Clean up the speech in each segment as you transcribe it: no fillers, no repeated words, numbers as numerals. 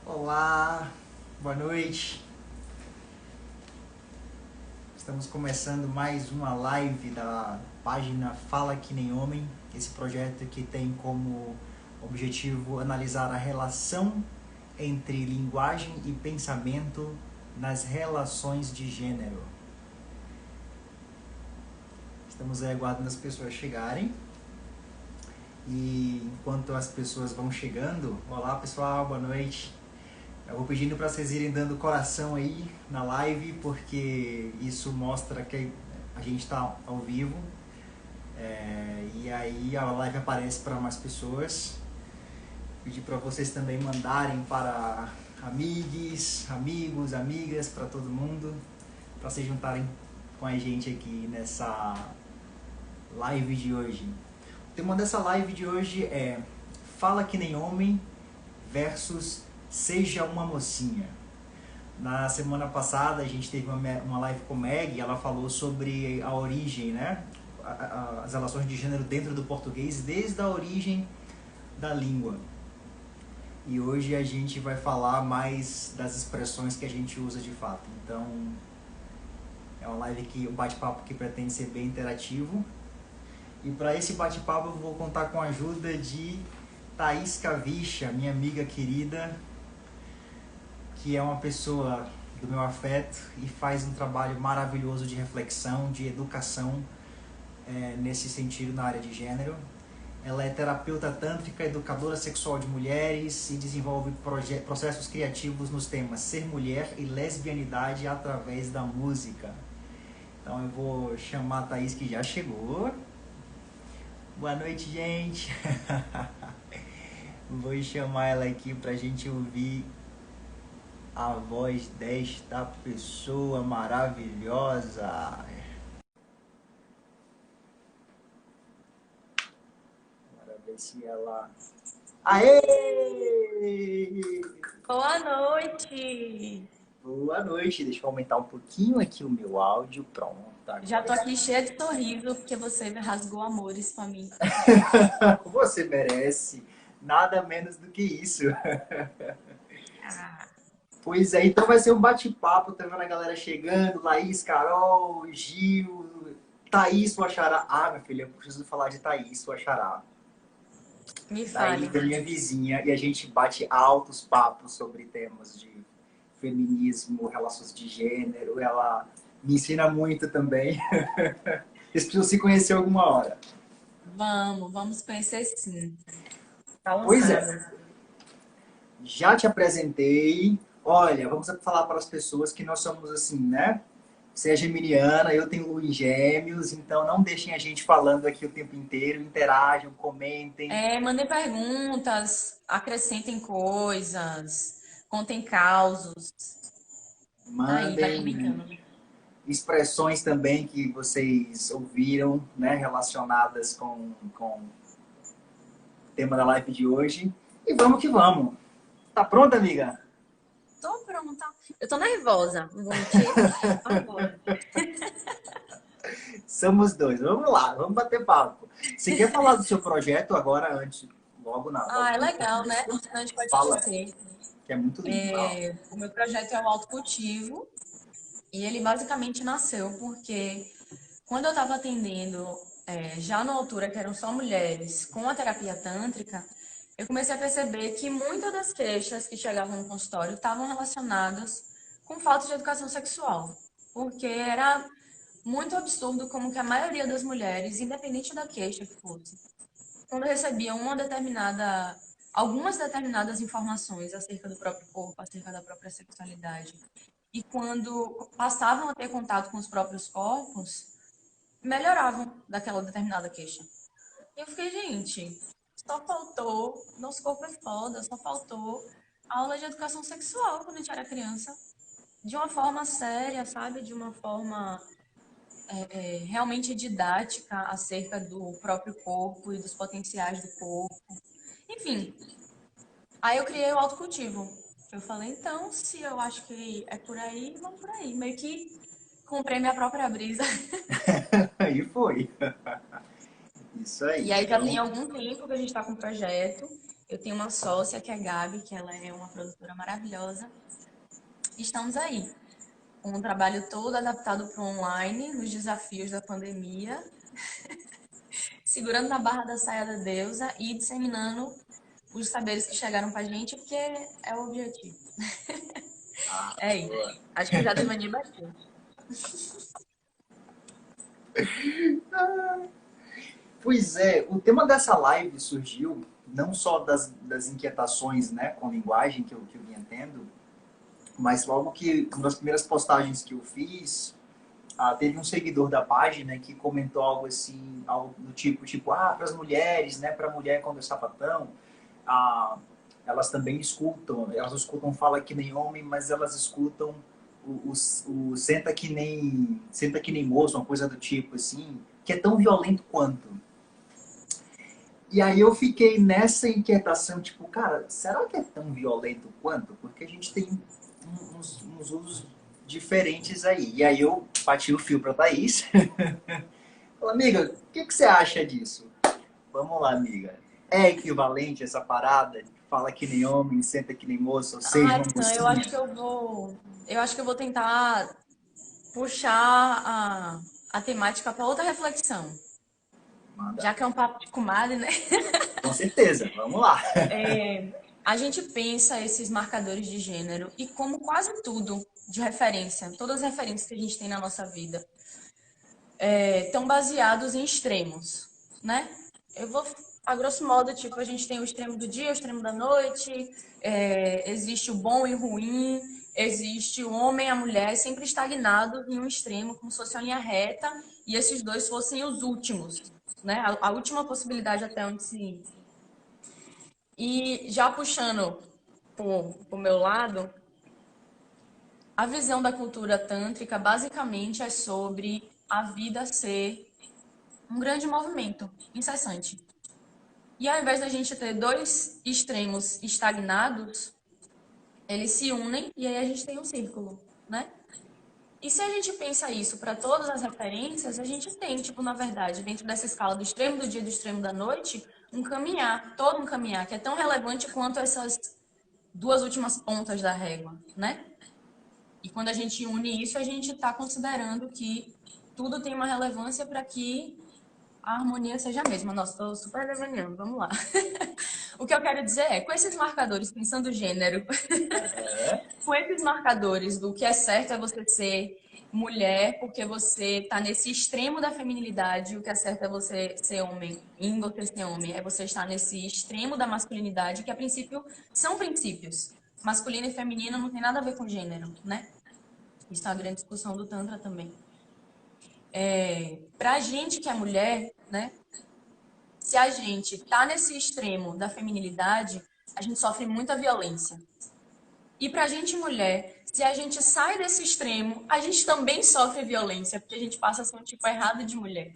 Olá, boa noite. Estamos começando mais uma live da página Fala Que Nem Homem, esse projeto que tem como objetivo analisar a relação entre linguagem e pensamento nas relações de gênero. Estamos aí aguardando as pessoas chegarem. E enquanto as pessoas vão chegando, olá pessoal, boa noite. Eu vou pedindo para vocês irem dando coração aí na live, porque isso mostra que a gente está ao vivo. E aí a live aparece para mais pessoas. Pedir para vocês também mandarem para amigos, amigas, para todo mundo, para se juntarem com a gente aqui nessa live de hoje. O tema dessa live de hoje é Fala Que Nem Homem versus Seja Uma Mocinha. Na semana passada a gente teve uma live com Meg, ela falou sobre a origem, né? As relações de gênero dentro do português, desde a origem da língua. E hoje a gente vai falar mais das expressões que a gente usa de fato. Então, é uma live que o bate-papo que pretende ser bem interativo. E para esse bate-papo eu vou contar com a ajuda de Thaís Cavicha, minha amiga querida, que é uma pessoa do meu afeto e faz um trabalho maravilhoso de reflexão, de educação nesse sentido na área de gênero. Ela é terapeuta tântrica, educadora sexual de mulheres e desenvolve processos criativos nos temas ser mulher e lesbianidade através da música. Então eu vou chamar a Thaís, que já chegou. Boa noite, gente. Vou chamar ela aqui pra gente ouvir a voz desta pessoa maravilhosa. Bora ver se ela... Aê! Boa noite! Boa noite, deixa eu aumentar um pouquinho aqui o meu áudio. Pronto, Já agora tô aqui cheia de sorriso porque você me rasgou amores pra mim. você merece nada menos do que isso. Ah, Pois é, então vai ser um bate-papo, tá vendo a galera chegando, Laís, Carol, Gil, Thaís, sua xará. Ah, minha filha, eu preciso falar de Thaís, sua xará. me Thaís fale. é minha vizinha e a gente bate altos papos sobre temas de feminismo, relações de gênero. Ela me ensina muito também. Eles precisam se conhecer alguma hora. Vamos conhecer sim. Tá Pois é, lançado. já te apresentei. Olha, vamos falar para as pessoas que nós somos assim, né? Você é geminiana, eu tenho lua em gêmeos, então não deixem a gente falando aqui o tempo inteiro, interajam, comentem, Mandem perguntas, acrescentem coisas, contem causos. Aí, vai mandem comentando. expressões também que vocês ouviram, né, relacionadas com o tema da live de hoje. E vamos que vamos. Tá pronta, amiga? Tô pronta. Eu tô nervosa, não vou mentir. Agora. Somos dois. Vamos lá, vamos bater papo. Você quer falar do seu projeto agora, antes, logo Ah, é no legal, né? começo? Senão a gente pode Fala, esquecer. que é muito lindo. Fala. O meu projeto é o autocultivo. E ele basicamente nasceu porque quando eu estava atendendo, já na altura que eram só mulheres, com a terapia tântrica, eu comecei a perceber que muitas das queixas que chegavam no consultório estavam relacionadas com falta de educação sexual. Porque era muito absurdo como que a maioria das mulheres, independente da queixa que fosse, quando recebiam algumas determinadas informações acerca do próprio corpo, acerca da própria sexualidade, e quando passavam a ter contato com os próprios corpos, melhoravam daquela determinada queixa. E eu fiquei, gente, só faltou, nosso corpo é foda, só faltou aula de educação sexual quando a gente era criança, de uma forma séria, sabe? De uma forma realmente didática acerca do próprio corpo e dos potenciais do corpo. Enfim, aí eu criei o autocultivo. Eu falei, então, se eu acho que é por aí, vamos por aí. Meio que comprei minha própria brisa. Aí foi. Isso aí. E aí já tem Então, algum tempo que a gente está com o projeto. Eu tenho uma sócia, que é a Gabi, que ela é uma produtora maravilhosa. E estamos aí, com um trabalho todo adaptado para o online, nos desafios da pandemia, segurando na barra da saia da deusa e disseminando os saberes que chegaram para a gente, porque é o objetivo. Ah, É isso. boa. Acho que eu já demandei bastante. Pois é, o tema dessa live surgiu não só das inquietações, né, com linguagem que eu vinha tendo, mas logo que uma das primeiras postagens que eu fiz, teve um seguidor da página que comentou algo assim, algo do tipo, para as mulheres, né, para a mulher quando é sapatão, ah, elas também escutam, elas escutam fala que nem homem, mas elas escutam o senta que nem moço, uma coisa do tipo assim, que é tão violento quanto. E aí eu fiquei nessa inquietação, tipo, cara, será que é tão violento quanto? Porque a gente tem uns usos diferentes aí. E aí eu bati o fio pra Thaís. Falei, amiga, o que você acha disso? Vamos lá, amiga. É equivalente essa parada? Fala que nem homem, senta que nem moço, ou seja, Ah, uma então, eu acho mocinha? que eu vou. Eu acho que eu vou tentar puxar a temática para outra reflexão. Manda. Já que é um papo de comadre, né? Com certeza, vamos lá. A gente pensa esses marcadores de gênero e como quase tudo de referência, todas as referências que a gente tem na nossa vida, estão baseados em extremos, né? Eu vou, a grosso modo, tipo, a gente tem o extremo do dia, o extremo da noite, existe o bom e o ruim, existe o homem e a mulher, sempre estagnado em um extremo, como se fosse uma linha reta, e esses dois fossem os últimos, né? A última possibilidade até onde se ir. E já puxando pro meu lado, a visão da cultura tântrica basicamente é sobre a vida ser um grande movimento incessante. E ao invés da gente ter dois extremos estagnados, eles se unem e aí a gente tem um círculo, né? E se a gente pensa isso para todas as referências, a gente tem, tipo, na verdade, dentro dessa escala do extremo do dia e do extremo da noite, um caminhar, todo um caminhar, que é tão relevante quanto essas duas últimas pontas da régua, né? E quando a gente une isso, a gente está considerando que tudo tem uma relevância para que a harmonia seja a mesma. Nossa, estou super desenhando, vamos lá. O que eu quero dizer é, com esses marcadores, pensando o gênero, com esses marcadores do que é certo é você ser mulher, porque você está nesse extremo da feminilidade, o que é certo é você ser homem, em você ser homem, é você estar nesse extremo da masculinidade, que a princípio são princípios. Masculino e feminino não tem nada a ver com gênero, né? Isso é uma grande discussão do Tantra também. Pra gente que é mulher, né? Se a gente tá nesse extremo da feminilidade, a gente sofre muita violência. E pra gente mulher, se a gente sai desse extremo, a gente também sofre violência, porque a gente passa a ser um tipo errado de mulher,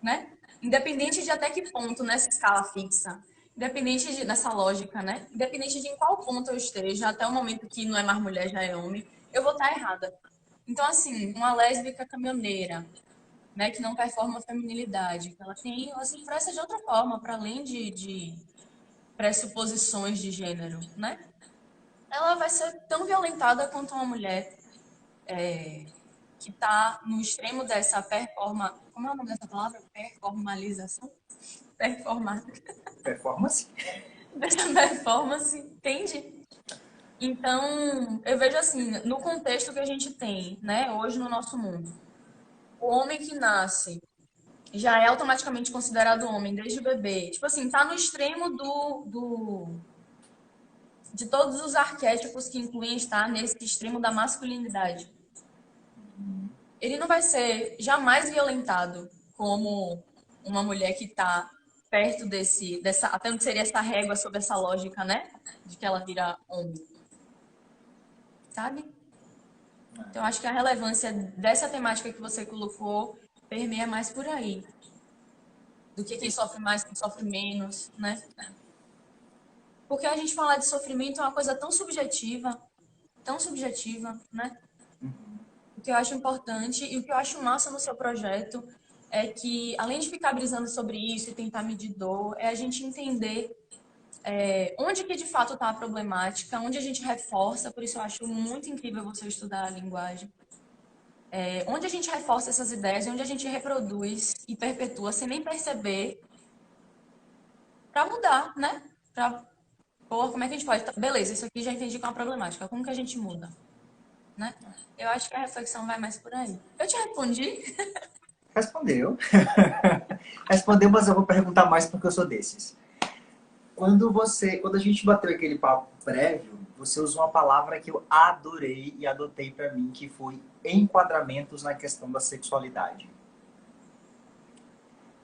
né? Independente de até que ponto nessa escala fixa, nessa lógica, né? Independente de em qual ponto eu esteja, até o momento que não é mais mulher, já é homem, eu vou estar errada. Então, assim, uma lésbica caminhoneira, né, que não performa a feminilidade, que ela tem, ela se expressa de outra forma, para além de pressuposições de gênero, né? Ela vai ser tão violentada quanto uma mulher que está no extremo dessa como é o nome dessa palavra? Performalização? Performar. Performance? Dessa performance, entende? Então, eu vejo assim, no contexto que a gente tem, né, hoje no nosso mundo, o homem que nasce já é automaticamente considerado homem desde bebê. Tipo assim, tá no extremo de todos os arquétipos que incluem estar nesse extremo da masculinidade. Ele não vai ser jamais violentado como uma mulher que tá perto até onde seria essa régua sobre essa lógica, né? De que ela vira homem. Sabe? Então, acho que a relevância dessa temática que você colocou permeia mais por aí. Do que quem sofre mais, quem sofre menos, né? Porque a gente falar de sofrimento é uma coisa tão subjetiva, né? O que eu acho importante e o que eu acho massa no seu projeto é que, além de ficar brisando sobre isso e tentar medir dor, é a gente entender onde que de fato está a problemática, onde a gente reforça, por isso eu acho muito incrível você estudar a linguagem. Onde a gente reforça essas ideias, onde a gente reproduz e perpetua sem nem perceber, para mudar, né? Pô, como é que a gente pode? Beleza, isso aqui já entendi que é uma problemática. Como que a gente muda? Né? Eu acho que a reflexão vai mais por aí. Eu te respondi? Respondeu. Respondeu, mas eu vou perguntar mais porque eu sou desses. Quando a gente bateu aquele papo prévio, você usou uma palavra que eu adorei e adotei para mim, que foi enquadramentos na questão da sexualidade.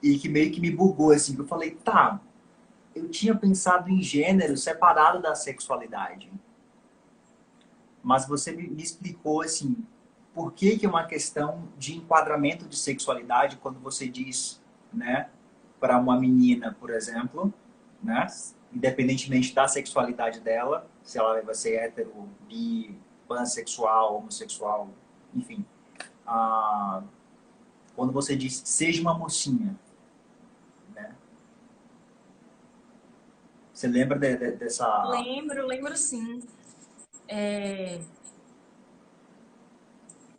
E que meio que me bugou assim, eu falei, tá, eu tinha pensado em gênero separado da sexualidade. Mas você me explicou assim, por que que é uma questão de enquadramento de sexualidade quando você diz, né, para uma menina, por exemplo, né, independentemente da sexualidade dela, se ela vai ser hétero, bi, pansexual, homossexual, enfim. Ah, quando você diz seja uma mocinha, né? Você lembra dessa... Lembro sim.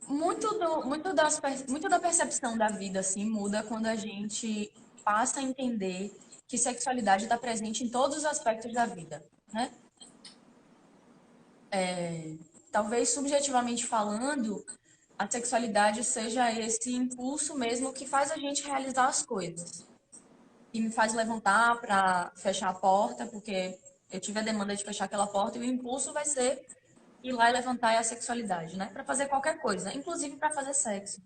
Muito da percepção da vida assim muda quando a gente passa a entender que sexualidade está presente em todos os aspectos da vida, né? Talvez subjetivamente falando, a sexualidade seja esse impulso mesmo que faz a gente realizar as coisas. E me faz levantar para fechar a porta, porque eu tive a demanda de fechar aquela porta e o impulso vai ser ir lá e levantar a sexualidade, né? Para fazer qualquer coisa, inclusive para fazer sexo.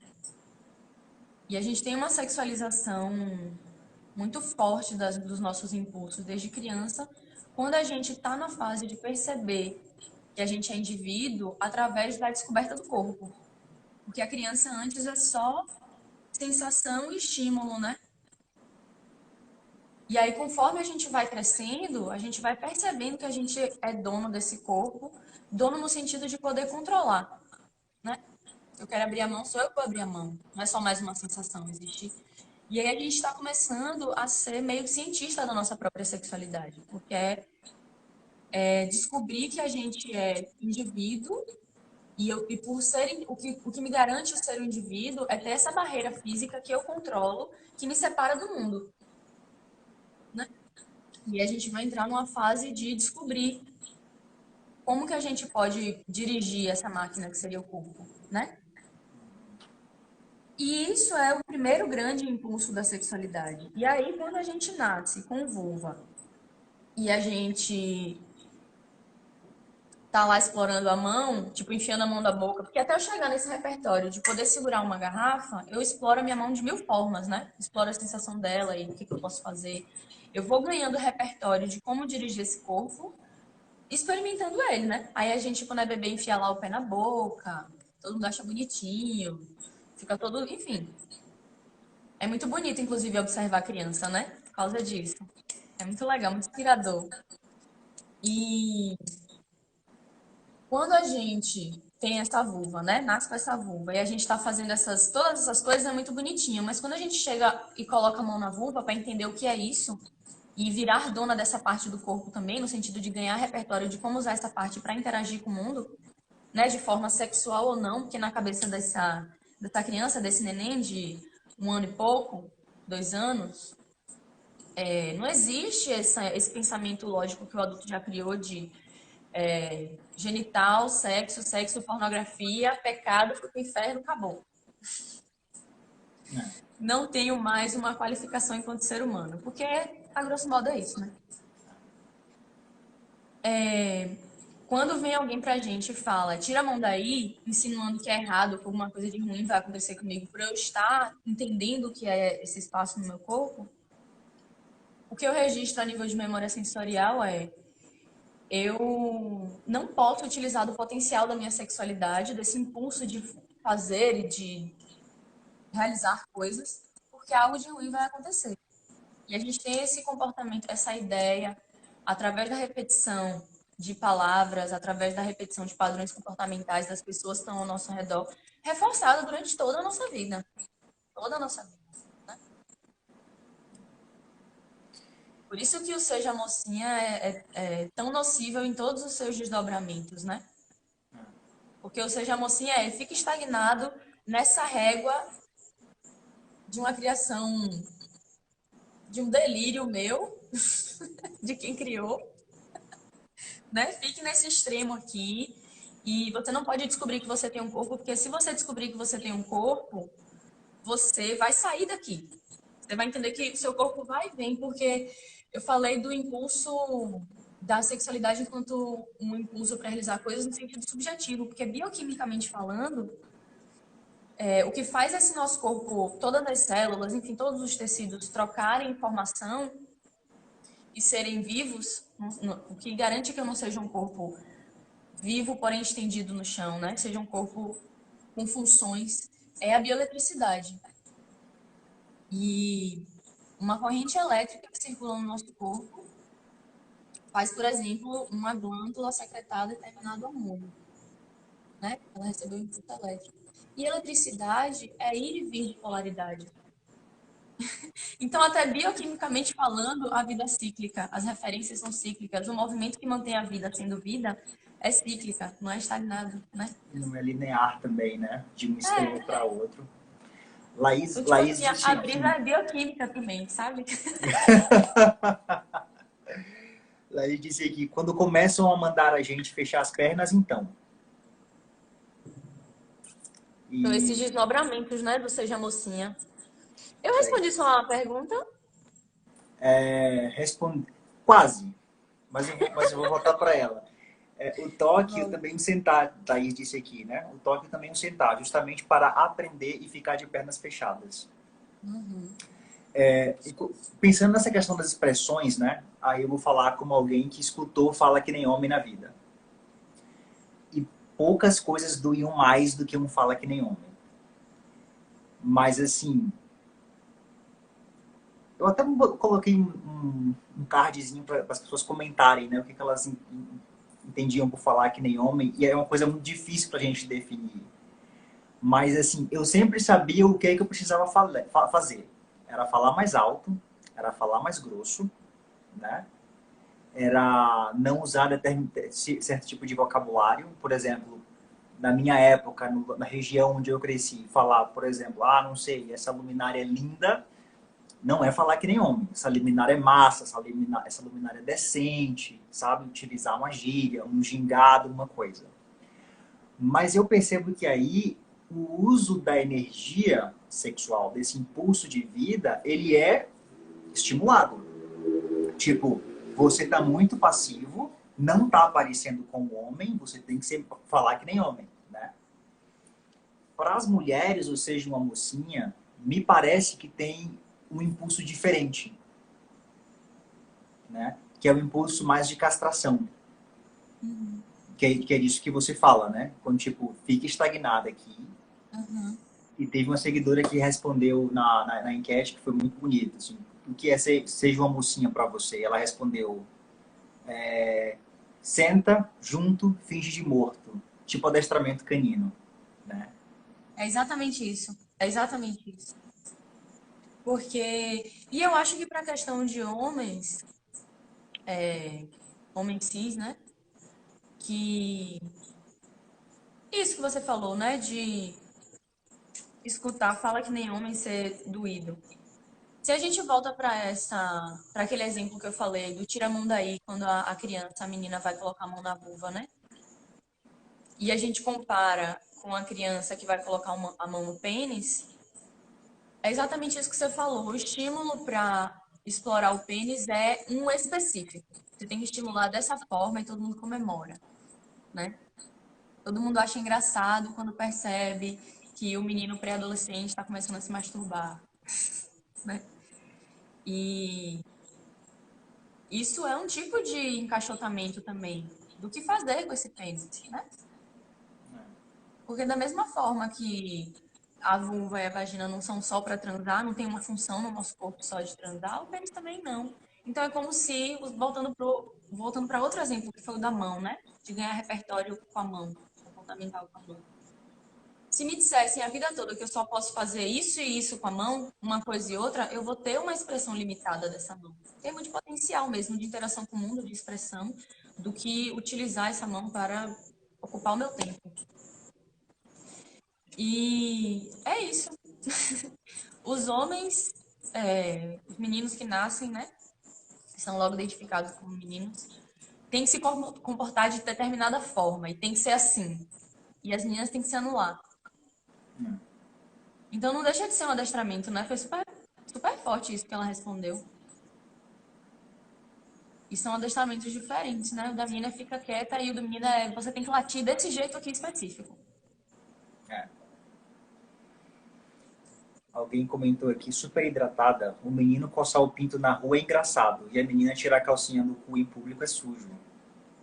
E a gente tem uma sexualização muito forte dos nossos impulsos desde criança, quando a gente está na fase de perceber que a gente é indivíduo através da descoberta do corpo. Porque a criança antes é só sensação e estímulo, né? E aí, conforme a gente vai crescendo, a gente vai percebendo que a gente é dono desse corpo, dono no sentido de poder controlar, né? Eu quero abrir a mão, sou eu que vou abrir a mão. Não é só mais uma sensação, existe. E aí a gente está começando a ser meio que cientista da nossa própria sexualidade, porque é descobrir que a gente é indivíduo e por ser o que me garante ser um indivíduo é ter essa barreira física que eu controlo, que me separa do mundo, né? E a gente vai entrar numa fase de descobrir como que a gente pode dirigir essa máquina que seria o corpo, né? E isso é o primeiro grande impulso da sexualidade. E aí, quando a gente nasce com vulva e a gente tá lá explorando a mão, tipo, enfiando a mão da boca, porque até eu chegar nesse repertório de poder segurar uma garrafa, eu exploro a minha mão de mil formas, né? Exploro a sensação dela e o que eu posso fazer. Eu vou ganhando repertório de como dirigir esse corpo, experimentando ele, né? Aí a gente, quando é bebê, enfia lá o pé na boca, todo mundo acha bonitinho, fica todo, enfim. É muito bonito, inclusive, observar a criança, né? Por causa disso. É muito legal, muito inspirador. E quando a gente tem essa vulva, né? Nasce com essa vulva e a gente tá fazendo todas essas coisas é muito bonitinho, mas quando a gente chega e coloca a mão na vulva para entender o que é isso e virar dona dessa parte do corpo também, no sentido de ganhar repertório de como usar essa parte para interagir com o mundo, né? De forma sexual ou não, porque na cabeça dessa criança, desse neném de 1 ano e pouco, 2 anos, não existe esse pensamento lógico que o adulto já criou de genital, sexo, sexo, pornografia, pecado, fui pro inferno, acabou. Não tenho mais uma qualificação enquanto ser humano, porque a grosso modo é isso, né? Quando vem alguém pra gente e fala, tira a mão daí, insinuando que é errado, que alguma coisa de ruim vai acontecer comigo, por eu estar entendendo o que é esse espaço no meu corpo, o que eu registro a nível de memória sensorial é eu não posso utilizar do potencial da minha sexualidade, desse impulso de fazer e de realizar coisas, porque algo de ruim vai acontecer. E a gente tem esse comportamento, essa ideia, através da repetição de palavras, através da repetição de padrões comportamentais das pessoas que estão ao nosso redor, reforçado durante toda a nossa vida. Toda a nossa vida. Né? Por isso que o Seja Mocinha é tão nocível em todos os seus desdobramentos, né? Porque o Seja Mocinha fica estagnado nessa régua de uma criação, de um delírio meu, de quem criou, né? Fique nesse extremo aqui. E você não pode descobrir que você tem um corpo, porque se você descobrir que você tem um corpo, você vai sair daqui. Você vai entender que seu corpo vai e vem, porque eu falei do impulso da sexualidade enquanto um impulso para realizar coisas no sentido subjetivo, porque bioquimicamente falando, o que faz esse nosso corpo, todas as células, enfim, todos os tecidos trocarem informação e serem vivos, o que garante que eu não seja um corpo vivo, porém estendido no chão, né? Seja um corpo com funções, é a bioeletricidade. E uma corrente elétrica que circula no nosso corpo faz, por exemplo, uma glândula secretar determinado hormônio, né? Ela recebeu um impulso elétrico. E eletricidade é ir e vir de polaridade. Então, até bioquimicamente falando, a vida é cíclica, as referências são cíclicas, o movimento que mantém a vida sendo vida é cíclica, não é estagnado, né? Não é linear também, né? De um extremo É, para outro. então, tipo Laís assim, disse a brisa aqui. é bioquímica também, sabe? Laís disse aqui, quando começam a mandar a gente fechar as pernas, então. Então, esses E desdobramentos, né, do Seja Mocinha. Eu respondi só uma pergunta. responde quase, mas eu vou voltar para ela. O toque também um sentar, Thaís disse aqui, né? O toque também um sentar, justamente para aprender e ficar de pernas fechadas. Uhum. Pensando nessa questão das expressões, né? Aí eu vou falar como alguém que escutou fala que nem homem na vida. E poucas coisas doíam mais do que um fala que nem homem. Mas assim, eu até coloquei um cardzinho para as pessoas comentarem, né? O que elas entendiam por falar que nem homem. E é uma coisa muito difícil para a gente definir. Mas assim, eu sempre sabia o que é que eu precisava fazer. Era falar mais alto, era falar mais grosso, né? Era não usar certo tipo de vocabulário. Por exemplo, na minha época, na região onde eu cresci, falar, por exemplo, não sei, essa luminária é linda, não é falar que nem homem. Essa luminária é massa, essa luminária é decente, sabe? Utilizar uma gíria, um gingado, uma coisa. Mas eu percebo que aí o uso da energia sexual, desse impulso de vida, ele é estimulado. Tipo, você está muito passivo, não está aparecendo como homem, você tem que falar que nem homem, né? Para as mulheres, ou seja, uma mocinha, me parece que tem um impulso diferente, né? Que é o impulso mais de castração. Uhum. Que é disso que você fala, né? Quando, tipo, fica estagnada aqui. Uhum. E teve uma seguidora que respondeu na enquete que foi muito bonito. Assim, o que é seja uma mocinha para você? Ela respondeu: senta, junto, finge de morto. Tipo adestramento canino, né? É exatamente isso. É exatamente isso. Porque. E eu acho que para a questão de homens, homens cis, né? Que. Isso que você falou, né? De escutar, fala que nem homem ser doído. Se a gente volta para aquele exemplo que eu falei do tira a mão daí, quando a criança, a menina vai colocar a mão na vulva, né? E a gente compara com a criança que vai colocar a mão no pênis, é exatamente isso que você falou. O estímulo para explorar o pênis é um específico. Você tem que estimular dessa forma e todo mundo comemora, né? Todo mundo acha engraçado quando percebe que o menino pré-adolescente está começando a se masturbar, né? E isso é um tipo de encaixotamento também do que fazer com esse pênis, né? Porque da mesma forma que a vulva e a vagina não são só para transar, não tem uma função no nosso corpo só de transar, o pênis também não. Então é como se, voltando para outro exemplo, que foi o da mão, né? De ganhar repertório com a mão, comportamental com a mão. Se me dissessem a vida toda que eu só posso fazer isso e isso com a mão, uma coisa e outra, eu vou ter uma expressão limitada dessa mão. Tem muito potencial mesmo de interação com o mundo, de expressão, do que utilizar essa mão para ocupar o meu tempo. E é isso. Os homens, os meninos que nascem, né, que são logo identificados como meninos, têm que se comportar de determinada forma e tem que ser assim. E as meninas têm que se anular. Então não deixa de ser um adestramento, né? Foi super, super forte isso que ela respondeu. E são adestramentos diferentes, né? O da menina fica quieta e o do menino é você tem que latir desse jeito aqui específico. É. Alguém comentou aqui, super hidratada, o menino coçar o pinto na rua é engraçado e a menina tirar a calcinha do cu em público é sujo.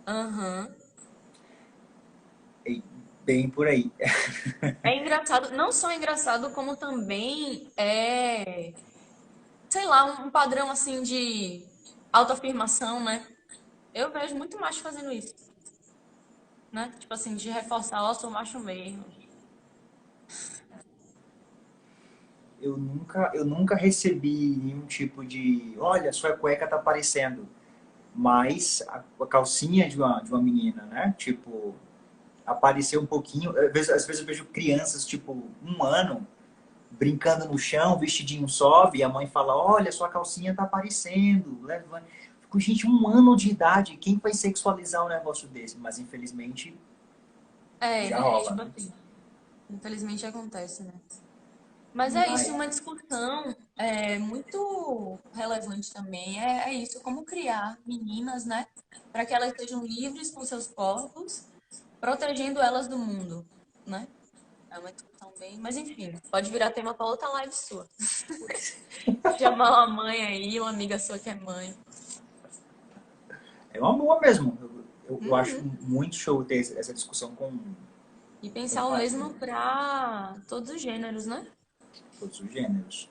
Aham. É bem por aí. É engraçado, não só engraçado, como também sei lá, um padrão assim de autoafirmação, né? Eu vejo muito macho fazendo isso, né? Tipo assim, de reforçar, ó, sou macho mesmo. Eu nunca recebi nenhum tipo de, olha, sua cueca tá aparecendo. Mas a calcinha de uma menina, né? Tipo, apareceu um pouquinho. Às vezes eu vejo crianças, tipo, 1 ano, brincando no chão, vestidinho sobe, e a mãe fala, olha, sua calcinha tá aparecendo. Leva. Fico, gente, 1 ano de idade, quem vai sexualizar um negócio desse? Mas infelizmente já rola, Tipo né? assim, infelizmente acontece, né? Mas é isso, Mas, uma discussão muito relevante também. É isso, como criar meninas, né? Para que elas sejam livres com seus corpos, protegendo elas do mundo, né? É uma discussão bem. Mas enfim, pode virar tema para outra live sua. Chamar uma mãe aí, uma amiga sua que é mãe. é uma boa mesmo. Eu acho Uhum. muito show ter essa discussão E com pensar o pais, mesmo para todos os gêneros, né? todos os gêneros.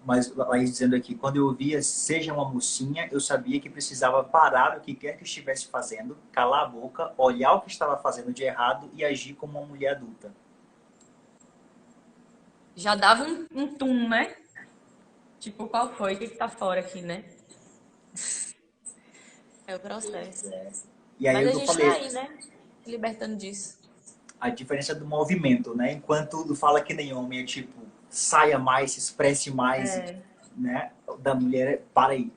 Mas aí dizendo aqui, quando eu ouvia seja uma mocinha, eu sabia que precisava parar o que quer que estivesse fazendo, calar a boca, olhar o que estava fazendo de errado e agir como uma mulher adulta. Já dava um tum, né? Tipo, qual foi? O que tá fora aqui, né? É o Pois processo. é. E aí Mas a eu gente tá falei, aí, né? Se libertando disso. a diferença do movimento, né? Enquanto tudo fala que nem homem é tipo, saia mais, se expresse mais, É. né? Da mulher é, para aí.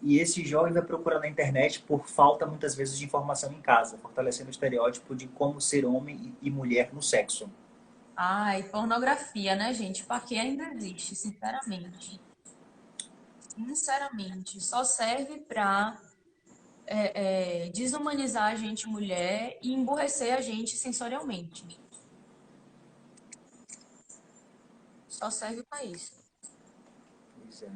E esse jovem vai procurar na internet por falta, muitas vezes, de informação em casa, fortalecendo o estereótipo de como ser homem e mulher no sexo. Ai, pornografia, né, gente? Pra que ainda existe, sinceramente. Sinceramente, só serve pra desumanizar a gente mulher e emburrecer a gente sensorialmente. Só serve pra isso. Pois é.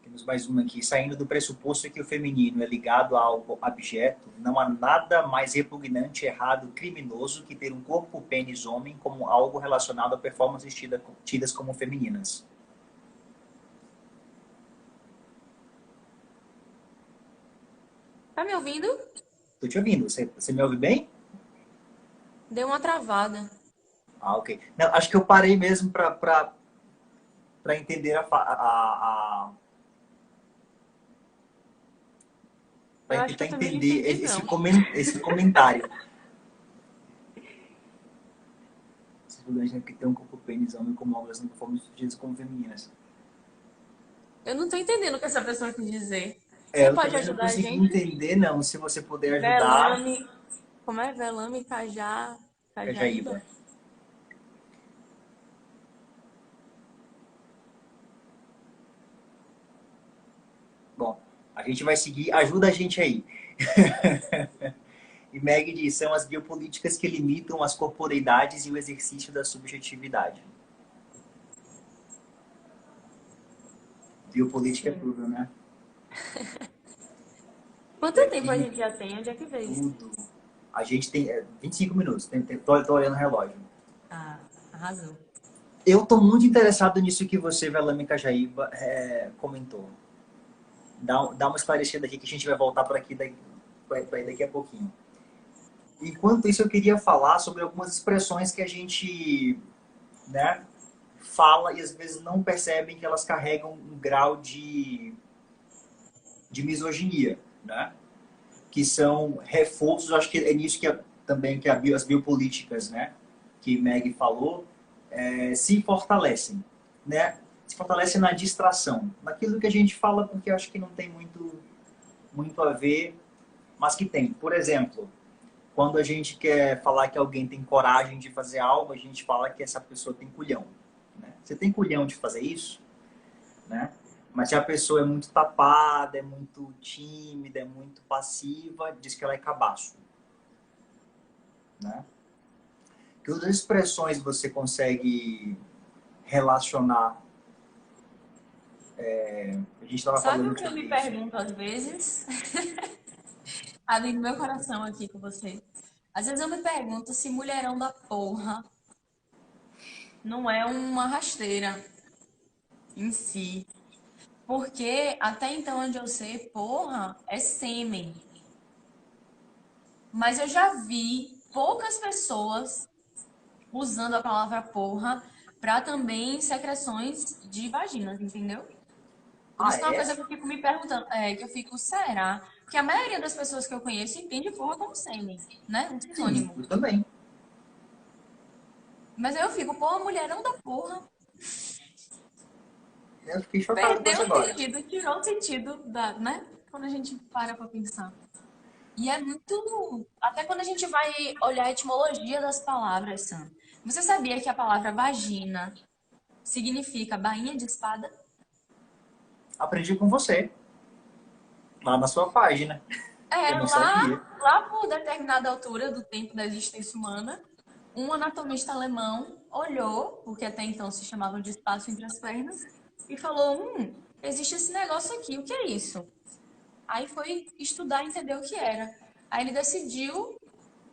Temos mais uma aqui. Saindo do pressuposto que o feminino é ligado a algo abjeto, não há nada mais repugnante, errado, criminoso que ter um corpo pênis homem como algo relacionado a performances tidas como femininas. Tá me ouvindo? Tô te ouvindo. Você me ouve bem? Deu uma travada. Ah, ok. Não, acho que eu parei mesmo para entender Eu para acho que tentar eu também não entender entendi, não. esse comentário. Esses lugares que tem um corpo pênis homem como algo assim, performances tidas como femininas. Eu não tô entendendo o que essa pessoa quis dizer. É, Você eu pode também não ajudar a consegui gente? entender, não. Se você puder ajudar, Velame. Como é? Velame, Cajá, Cajaíba? Cajaíba. Bom, a gente vai seguir. Ajuda a gente aí. E Meg diz, são as biopolíticas que limitam as corporeidades e o exercício da subjetividade. Biopolítica é Sim. tudo, né? Quanto tempo a Bioquímica, gente já tem? Onde é que veio isso? tudo. A gente tem 25 minutos. Tô olhando o relógio. Ah, arrasou. Eu tô muito interessado nisso que você, Velame Cajaíba, comentou. Dá uma esclarecida aqui que a gente vai voltar para aqui daqui a pouquinho. Enquanto isso, eu queria falar sobre algumas expressões que a gente, né, fala e às vezes não percebem que elas carregam um grau de misoginia, né? Que são reforços, acho que é nisso que também que as biopolíticas, né, que Meg falou, se fortalecem, né? Se fortalecem na distração, naquilo que a gente fala, porque acho que não tem muito a ver, mas que tem. Por exemplo, quando a gente quer falar que alguém tem coragem de fazer algo, a gente fala que essa pessoa tem culhão, né? Você tem culhão de fazer isso, né? Mas se a pessoa é muito tapada, é muito tímida, é muito passiva, diz que ela é cabaço, né? Que outras expressões você consegue relacionar? A gente estava Sabe o falando que eu me sobre isso. pergunto às vezes? Ali no meu coração aqui com você. Às vezes eu me pergunto se mulherão da porra não é uma rasteira em si. Porque até então, onde eu sei, porra é sêmen. Mas eu já vi poucas pessoas usando a palavra porra para também secreções de vaginas, entendeu? Por Ah, isso que é uma é? coisa que eu fico me perguntando, que eu fico, será? Que a maioria das pessoas que eu conheço entende porra como sêmen, né? Um Sim, sinônimo. eu também. Mas aí eu fico, porra, mulherão da porra. Eu fiquei chocado com Perdeu isso o agora. sentido, tirou o sentido da, né? Quando a gente para pra pensar. E é muito. Até quando a gente vai olhar a etimologia das palavras, Sam. Você sabia que a palavra vagina significa bainha de espada? Aprendi com você, lá na sua página. É, Eu não sabia. lá por determinada altura do tempo da existência humana, um anatomista alemão olhou, porque até então se chamava de espaço entre as pernas, e falou: existe esse negócio aqui, o que é isso? Aí foi estudar e entender o que era. Aí ele decidiu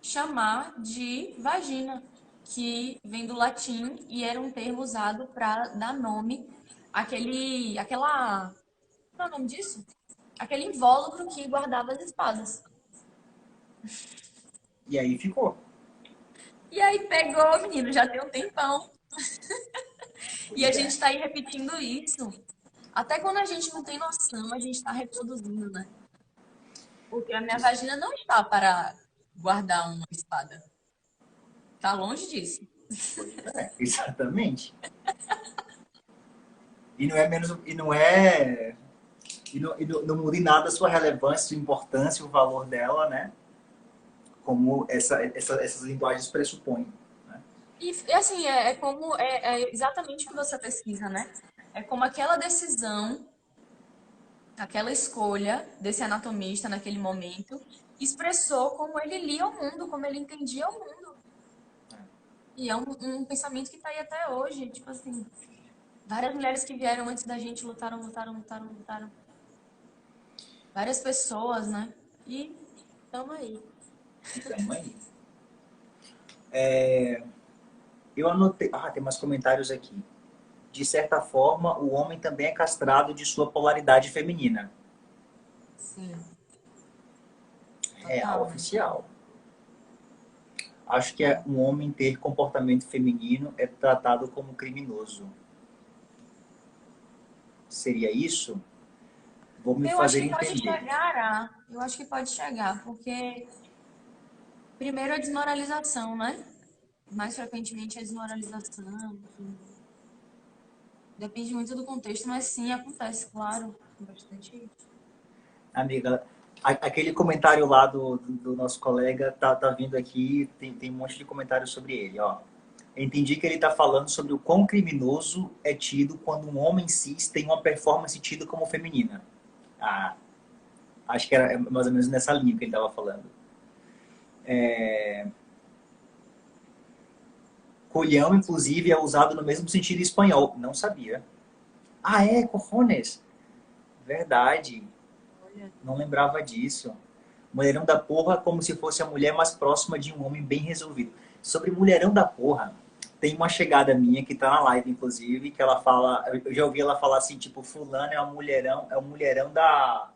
chamar de vagina, que vem do latim e era um termo usado para dar nome qual é o nome disso? Aquele invólucro que guardava as espadas. E aí ficou. E aí pegou, menino, já tem um tempão. E a Pois gente é. está aí repetindo isso. Até quando a gente não tem noção, a gente está reproduzindo, né? Porque a minha Isso- vagina não está para guardar uma espada. Tá longe disso. Pois é, exatamente. E não é menos. E não é. Não muda em nada a sua relevância, sua importância, o valor dela, né? Como essas linguagens pressupõem. Né? E assim, é exatamente o que você pesquisa, né? É como aquela decisão, aquela escolha desse anatomista naquele momento expressou como ele lia o mundo, como ele entendia o mundo. E é um pensamento que está aí até hoje. Tipo assim, várias mulheres que vieram antes da gente lutaram, lutaram, lutaram, lutaram. Várias pessoas, né? E estamos aí. Então, aí. Eu anotei. Ah, tem mais comentários aqui. De certa forma, o homem também é castrado de sua polaridade feminina. Sim, Real total. oficial. Acho que É. um homem ter comportamento feminino é tratado como criminoso. Seria isso? Vou me Eu acho fazer que pode entender. chegar eu acho que pode chegar, porque primeiro a desmoralização, né? Mais frequentemente a desmoralização, enfim. Depende muito do contexto, mas sim, acontece, claro. Bastante. Amiga, aquele comentário lá do nosso colega tá vindo aqui, tem um monte de comentários sobre ele, ó. Entendi que ele está falando sobre o quão criminoso é tido quando um homem cis tem uma performance tida como feminina. Ah, acho que era mais ou menos nessa linha que ele estava falando. Colhão, inclusive, é usado no mesmo sentido em espanhol. Não sabia. Ah, é, cojones. Verdade. Olha. Não lembrava disso. Mulherão da porra como se fosse a mulher mais próxima de um homem bem resolvido. Sobre mulherão da porra, tem uma chegada minha que tá na live, inclusive, que ela fala. Eu já ouvi ela falar assim, tipo, fulano é um mulherão, é um mulherão da.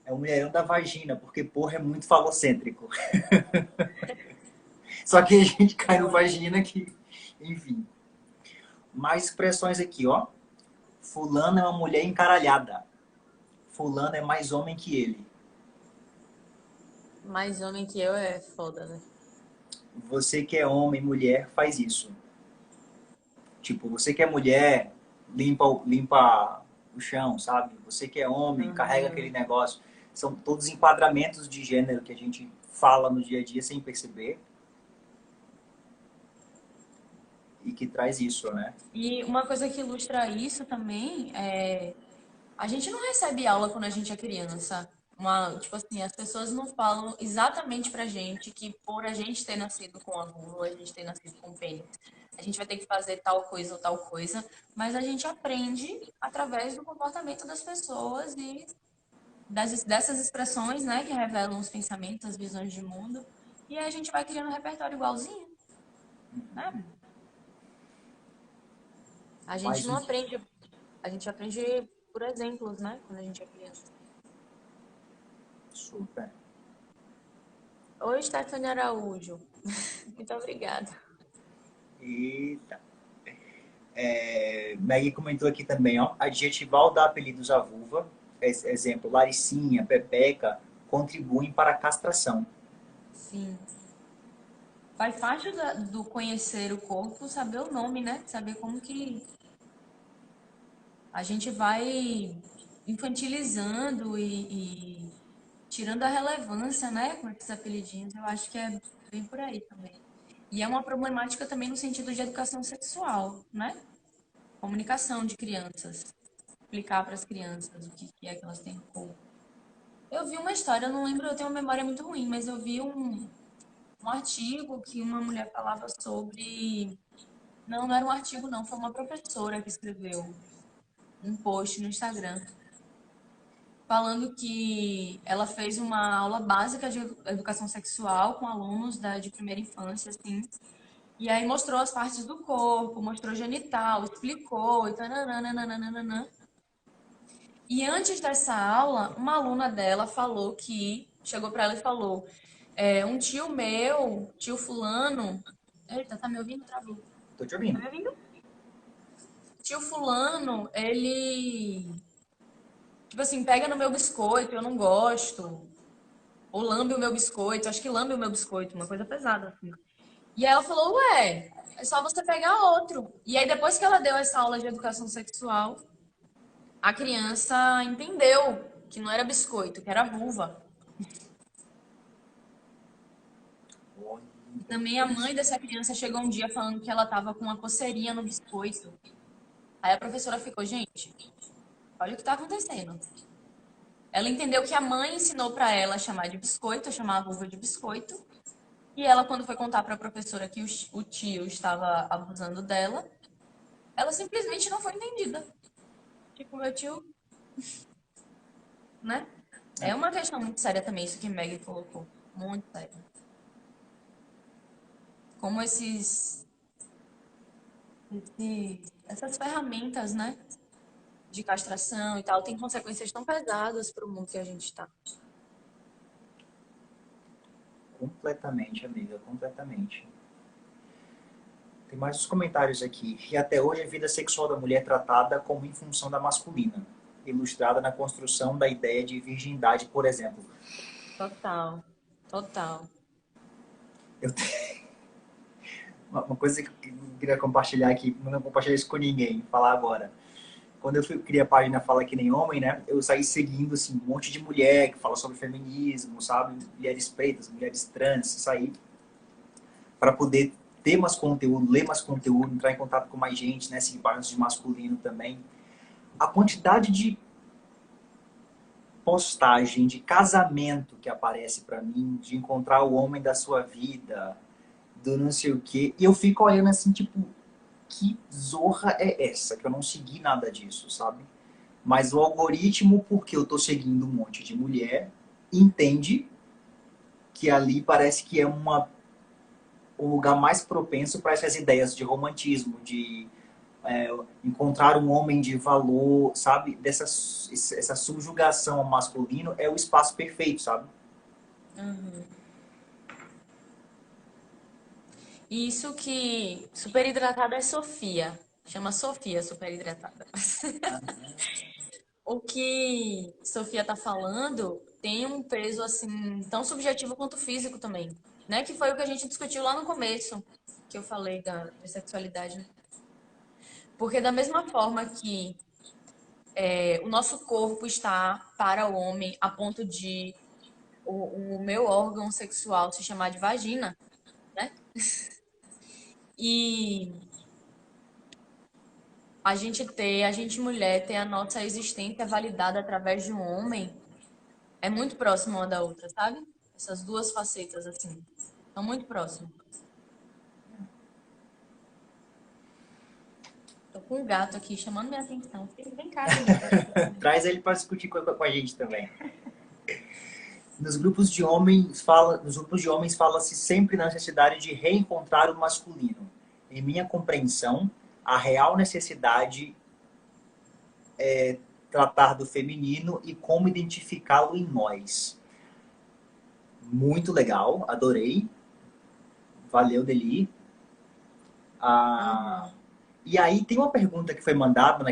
É um mulherão da vagina, porque porra é muito falocêntrico. Só que a gente cai no vagina que, enfim. Mais expressões aqui, ó. Fulano é uma mulher encaralhada. Fulano é mais homem que ele. Mais homem que eu é foda, né? Você que é homem, mulher, faz isso. Tipo, você que é mulher, limpa o chão, sabe? Você que é homem, carrega aquele Uhum. negócio. São todos enquadramentos de gênero que a gente fala no dia a dia sem perceber e que traz isso, né? E uma coisa que ilustra isso também é a gente não recebe aula quando a gente é criança. Tipo assim, as pessoas não falam exatamente pra gente que por a gente ter nascido com a vulva, a gente ter nascido com o pênis, a gente vai ter que fazer tal coisa ou tal coisa, mas a gente aprende através do comportamento das pessoas e dessas expressões, né, que revelam os pensamentos, as visões de mundo, e aí a gente vai criando um repertório igualzinho, né? A gente Mais não um. aprende, a gente aprende por exemplos, né, quando a gente é criança. Super. Oi, Stephanie Araújo. Muito obrigada. Eita. Maggie comentou aqui também, ó. Adjetivar ou dar apelidos à vulva, exemplo, Laricinha, Pepeca, contribuem para a castração. Sim. Faz parte do conhecer o corpo, saber o nome, né? Saber como que a gente vai infantilizando e tirando a relevância, né, com esses apelidinhos. Eu acho que é bem por aí também. E é uma problemática também no sentido de educação sexual, né? Comunicação de crianças. Explicar para as crianças o que é que elas têm no corpo. Eu vi uma história, eu não lembro, eu tenho uma memória muito ruim, mas eu vi um artigo que uma mulher falava sobre. Não, não era um artigo, não, foi uma professora que escreveu um post no Instagram falando que ela fez uma aula básica de educação sexual com alunos de primeira infância, assim, e aí mostrou as partes do corpo, mostrou genital, explicou e tananana. E antes dessa aula, uma aluna dela falou que, chegou para ela e falou, um tio meu, tio fulano, eita, tá me ouvindo? Travou. Tô te Tá ouvindo. me ouvindo? Tio fulano, ele, tipo assim, pega no meu biscoito, eu não gosto. Ou lambe o meu biscoito, acho que lambe o meu biscoito, uma coisa pesada, assim. E aí ela falou, ué, é só você pegar outro. E aí depois que ela deu essa aula de educação sexual, a criança entendeu que não era biscoito, que era vulva. Olha, E também a mãe interessante. dessa criança chegou um dia falando que ela tava com uma coceirinha no biscoito. Aí a professora ficou, gente, olha o que tá acontecendo. Ela entendeu que a mãe ensinou para ela a chamar de biscoito, a chamar a vulva de biscoito. E ela, quando foi contar para a professora que o tio estava abusando dela, ela simplesmente não foi entendida. Tipo, meu tio, né? É É, uma questão muito séria também, isso que Maggie colocou. Muito séria. Como essas ferramentas, né? De castração e tal, tem consequências tão pesadas para o mundo que a gente está. completamente, amiga, completamente. Tem mais uns comentários aqui. E até hoje a vida sexual da mulher é tratada como em função da masculina, ilustrada na construção da ideia de virgindade, por exemplo. Total, total. Eu uma coisa que eu queria compartilhar aqui, não compartilhar isso com ninguém, falar agora. Quando eu criei a página Fala Que Nem Homem, né? Eu saí seguindo assim, um monte de mulher que fala sobre feminismo, sabe? Mulheres pretas, mulheres trans, saí para poder ter mais conteúdo, ler mais conteúdo, entrar em contato com mais gente, né? Seguir páginas de masculino também. A quantidade de postagem de casamento que aparece para mim, de encontrar o homem da sua vida, do não sei o quê, e eu fico olhando assim, tipo, que zorra é essa? Que eu não segui nada disso, sabe? Mas o algoritmo, porque eu tô seguindo um monte de mulher, entende que ali parece que é um lugar mais propenso para essas ideias de romantismo, de encontrar um homem de valor, sabe? Essa subjugação ao masculino é o espaço perfeito, sabe? Uhum. Isso que superidratada é Sofia. Chama Sofia superidratada. O que Sofia tá falando tem um peso assim tão subjetivo quanto físico também, né? Que foi o que a gente discutiu lá no começo, que eu falei da sexualidade, né? Porque da mesma forma que o nosso corpo está para o homem a ponto de o meu órgão sexual se chamar de vagina, né? E a gente mulher ter a nossa existência validada através de um homem é muito próximo uma da outra, sabe? Essas duas facetas assim, são muito próximas. Tô com um gato aqui chamando minha atenção. Vem cá, gente. Traz ele para discutir com a gente também. Nos grupos de homens fala-se sempre na necessidade de reencontrar o masculino. Em minha compreensão, a real necessidade é tratar do feminino e como identificá-lo em nós. Muito legal, adorei. Valeu, Deli. Ah, Uhum. e aí tem uma pergunta que foi mandada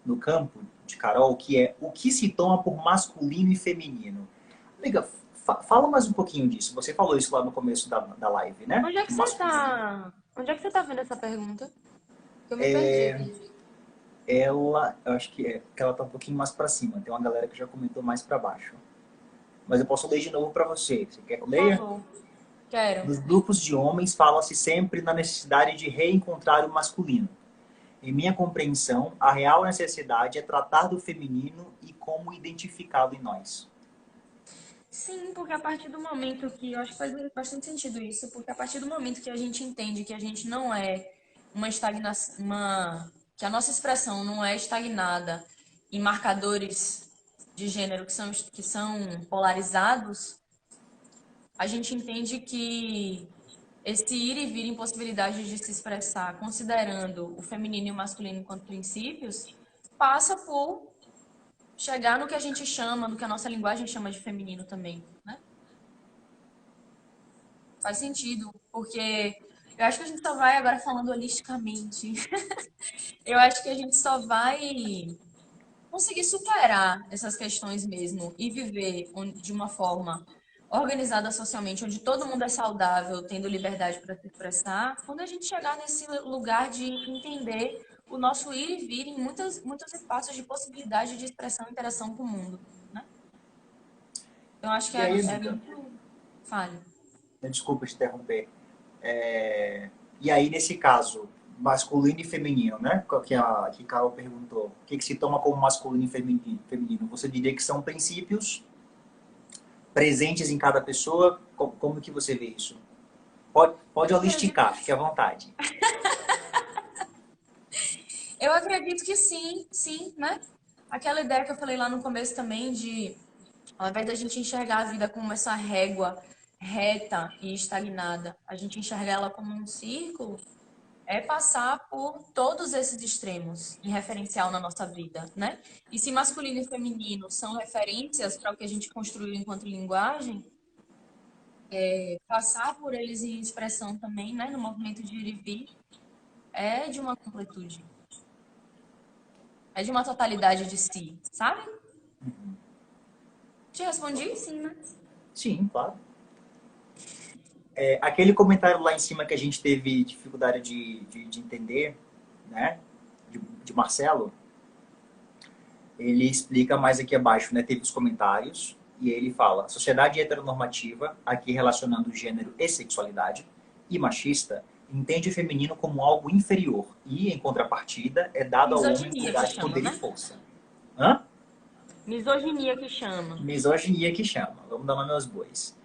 no campo de Carol, que é: o que se toma por masculino e feminino? Amiga, fala mais um pouquinho disso. Você falou isso lá no começo da live, né? Onde é que O você masculino. tá? Onde é que você tá vendo essa pergunta? Que eu me perdi aqui. Eu acho que ela tá um pouquinho mais para cima. Tem uma galera que já comentou mais para baixo. Mas eu posso ler de novo para você. Você quer que eu Por leia? favor. Quero. Nos grupos de homens fala-se sempre na necessidade de reencontrar o masculino. Em minha compreensão, a real necessidade é tratar do feminino e como identificá-lo em nós. Sim, porque a partir do momento que eu acho que faz bastante sentido isso, porque a partir do momento que a gente entende que a gente não é uma estagnação, que a nossa expressão não é estagnada em marcadores de gênero que são polarizados, a gente entende que esse ir e vir em possibilidade de se expressar, considerando o feminino e o masculino enquanto princípios, passa por chegar no que a gente chama, no que a nossa linguagem chama de feminino também, né? Faz sentido, porque eu acho que a gente só vai, agora falando holisticamente, eu acho que a gente só vai conseguir superar essas questões mesmo e viver de uma forma organizada socialmente, onde todo mundo é saudável, tendo liberdade para se expressar, quando a gente chegar nesse lugar de entender o nosso ir e vir em muitos espaços de possibilidade de expressão e interação com o mundo, né? Então, acho que E aí, é amiga, muito falho. desculpa te interromper. E aí, nesse caso, masculino e feminino, né? Que Carol perguntou. O que se toma como masculino e feminino? Você diria que são princípios presentes em cada pessoa? Como que você vê isso? Pode Eu acredito, holisticar, fique à vontade. eu acredito que sim, sim, né? Aquela ideia que eu falei lá no começo também de, ao invés da gente enxergar a vida como essa régua reta e estagnada, a gente enxergar ela como um círculo, é passar por todos esses extremos em referencial na nossa vida, né? E se masculino e feminino são referências para o que a gente construiu enquanto linguagem, passar por eles em expressão também, né, no movimento de ir e vir, é de uma completude, é de uma totalidade de si, sabe? Te respondi? Sim, né? Sim, claro. Aquele comentário lá em cima que a gente teve dificuldade de entender, né? De Marcelo, ele explica mais aqui abaixo, né? Teve os comentários e ele fala: sociedade heteronormativa, aqui relacionando gênero e sexualidade, e machista, entende o feminino como algo inferior e, em contrapartida, é dado ao homem um Misoginia que lugar de chama, poder e né? força. Hã? Misoginia que chama. Misoginia que chama. Vamos dar nome aos bois.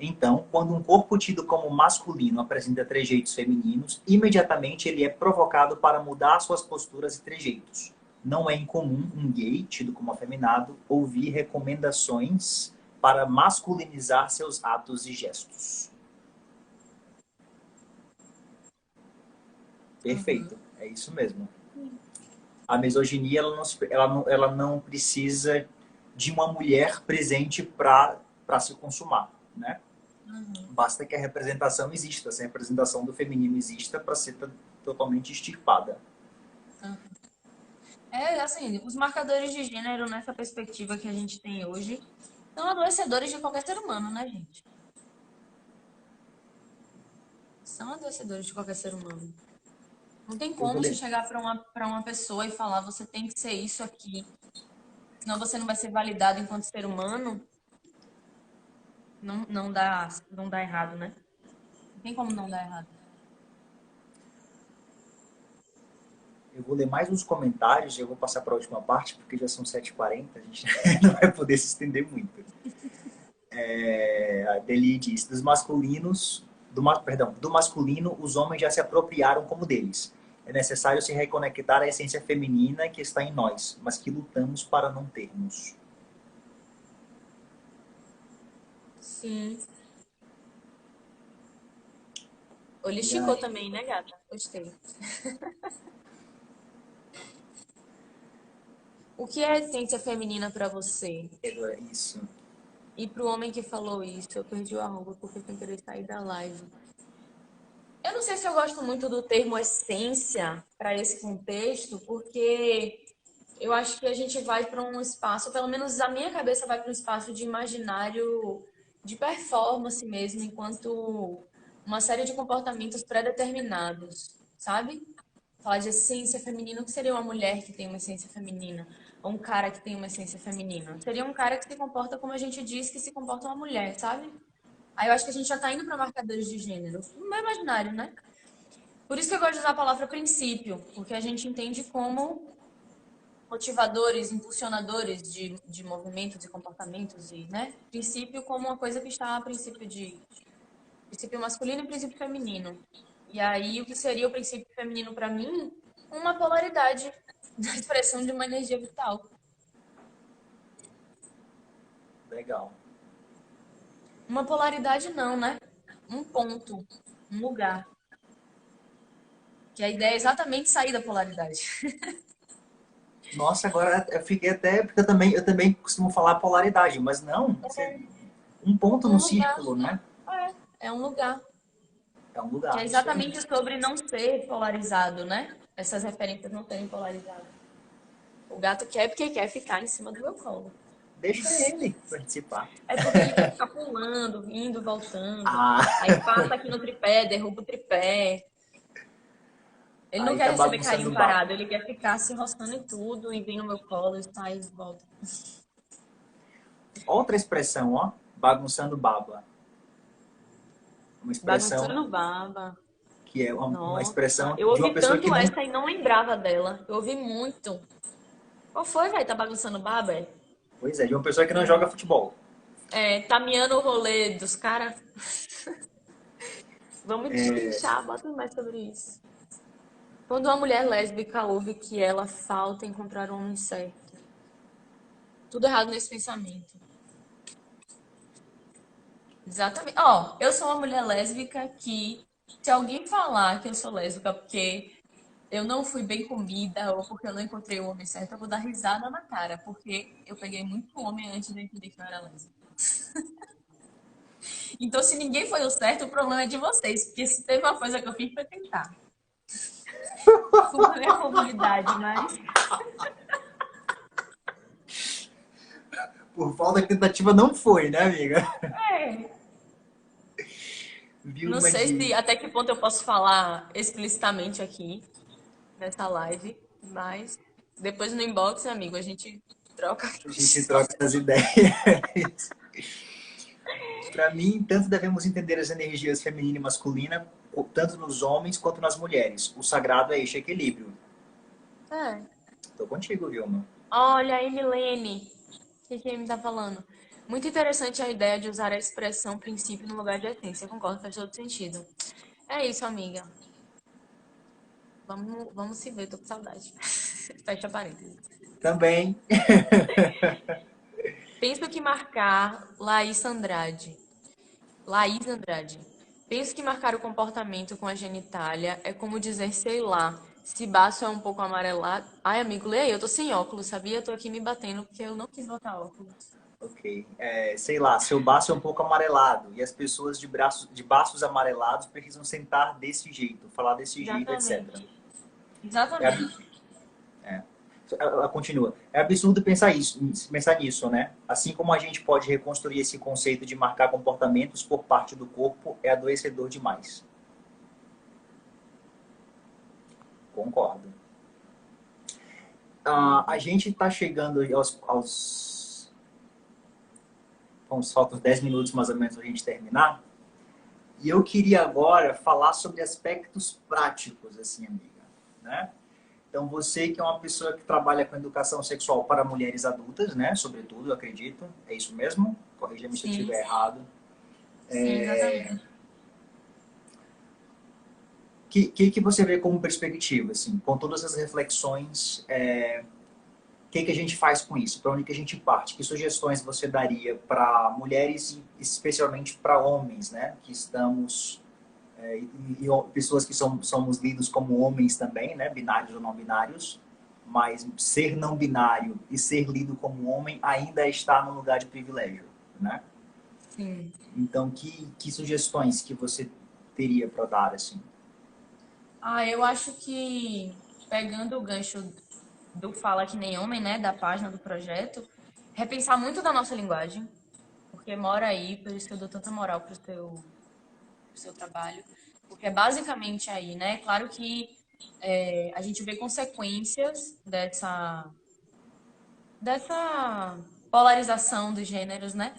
Então, quando um corpo tido como masculino apresenta trejeitos femininos, imediatamente ele é provocado para mudar suas posturas e trejeitos. Não é incomum um gay, tido como afeminado, ouvir recomendações para masculinizar seus atos e gestos. Uhum. Perfeito, é isso mesmo. A misoginia ela não precisa de uma mulher presente para se consumar, né? Basta que a representação exista, assim, a representação do feminino exista para ser totalmente extirpada. É, assim, os marcadores de gênero, nessa perspectiva que a gente tem hoje, são adoecedores de qualquer ser humano, né, gente? São adoecedores de qualquer ser humano. Não tem Eu vou como você ler. chegar para uma pessoa e falar, você tem que ser isso aqui, senão você não vai ser validado enquanto ser humano. Não, não dá errado, né? Não tem como não dar errado. Eu vou ler mais uns comentários e eu vou passar para a última parte, porque já são 7h40, a gente não vai poder se estender muito. A Deli diz, do masculino, os homens já se apropriaram como deles. É necessário se reconectar à essência feminina que está em nós, mas que lutamos para não termos. Sim. Ele E esticou aí, também, né, gata? Gostei. O que é essência feminina pra você? é isso. E pro homem que falou isso, eu perdi o arroba porque sem querer sair da live. Eu não sei se eu gosto muito do termo essência para esse contexto, porque eu acho que a gente vai para um espaço, pelo menos a minha cabeça vai para um espaço de imaginário de performance mesmo, enquanto uma série de comportamentos pré-determinados, sabe? Falar de essência feminina, o que seria uma mulher que tem uma essência feminina? Ou um cara que tem uma essência feminina? Seria um cara que se comporta como a gente diz que se comporta uma mulher, sabe? Aí eu acho que a gente já tá indo para marcadores de gênero. No meu imaginário, né? Por isso que eu gosto de usar a palavra princípio, porque a gente entende como motivadores, impulsionadores de movimentos e comportamentos e, né? Princípio como uma coisa que está a princípio de princípio masculino e princípio feminino. E aí o que seria o princípio feminino para mim? Uma polaridade da expressão de uma energia vital. Legal. Uma polaridade não, né? Um ponto, um lugar. Que a ideia é exatamente sair da polaridade. Nossa, agora eu fiquei até... Porque eu também costumo falar polaridade, mas não. Um ponto Um no lugar. círculo, né? É um lugar. É um Que é lugar, isso aí. exatamente sobre não ser polarizado, né? Essas referências não serem polarizadas. O gato quer porque quer ficar em cima do meu colo. Deixa ele participar. É porque ele quer ficar pulando, indo, voltando. Ah, Aí passa aqui no tripé, derruba o tripé. Ele não aí quer tá receber bagunçando carinho o baba. parado, ele quer ficar se enroscando em tudo e vir no meu colo e sai e volta. Outra expressão, ó. Bagunçando baba. Uma expressão Bagunçando baba. que é uma Nossa, expressão eu de uma ouvi pessoa que tanto não... essa e não lembrava dela. Eu ouvi muito. Qual foi, velho? Tá bagunçando baba? É? Pois é, de uma pessoa que não joga futebol. É, tá miando o rolê dos caras. Vamos destrinchar, bota mais sobre isso. Quando uma mulher lésbica ouve que ela falta encontrar o homem certo. Tudo errado nesse pensamento. Exatamente. Ó, eu sou uma mulher lésbica que, se alguém falar que eu sou lésbica porque eu não fui bem comida ou porque eu não encontrei o homem certo, eu vou dar risada na cara, porque eu peguei muito homem antes de eu entender que eu era lésbica. Então, se ninguém foi o certo, o problema é de vocês, porque se teve uma coisa que eu fiz foi tentar. Desculpa a minha comunidade, mas Por falta de tentativa não foi, né, amiga? é. Viu Não uma sei se de... até que ponto eu posso falar explicitamente aqui nessa live, mas depois no inbox, amigo, a gente troca. A gente troca essas ideias. Para mim, tanto devemos entender as energias feminina e masculina, tanto nos homens quanto nas mulheres. O sagrado é este equilíbrio. É. Tô contigo, Vilma. Olha aí, Milene. O que que ele me tá falando? Muito interessante a ideia de usar a expressão princípio no lugar de essência. Concordo, faz todo sentido. É isso, amiga. Vamos se ver, tô com saudade. Fecha parênteses. Também. Penso que marcar Laís Andrade. Laís Andrade. Penso que marcar o comportamento com a genitália é como dizer, sei lá, se baço é um pouco amarelado. Ai, amigo, lê aí, eu tô sem óculos, sabia? Eu tô aqui me batendo porque eu não quis botar óculos. Ok. Sei lá, seu baço é um pouco amarelado e as pessoas de baços amarelados precisam sentar desse jeito, falar desse jeito, etc. Exatamente. É, ab- Exatamente. é. Ela continua. É absurdo pensar nisso, né? Assim como a gente pode reconstruir esse conceito de marcar comportamentos por parte do corpo, é adoecedor demais. Concordo. A gente está chegando aos faltam 10 minutos mais ou menos para a gente terminar. E eu queria agora falar sobre aspectos práticos, assim, amiga, né? Então, você que é uma pessoa que trabalha com educação sexual para mulheres adultas, né? Sobretudo, eu acredito. É isso mesmo? Corrija-me se eu Sim, estiver errado. sim, exatamente. Que você vê como perspectiva, assim, com todas as reflexões, que a gente faz com isso? Para onde que a gente parte? Que sugestões você daria para mulheres e especialmente para homens, né? Que estamos pessoas que somos lidos como homens também, né? Binários ou não binários, mas ser não binário e ser lido como homem ainda está no lugar de privilégio, né? Sim. Então, que sugestões que você teria para dar, assim? Ah, eu acho que pegando o gancho do Fala Que Nem Homem, né, da página do projeto, repensar muito da nossa linguagem, porque mora aí, por isso que eu dou tanta moral pro seu trabalho, porque é basicamente aí, né? Claro que a gente vê consequências dessa polarização dos gêneros, né?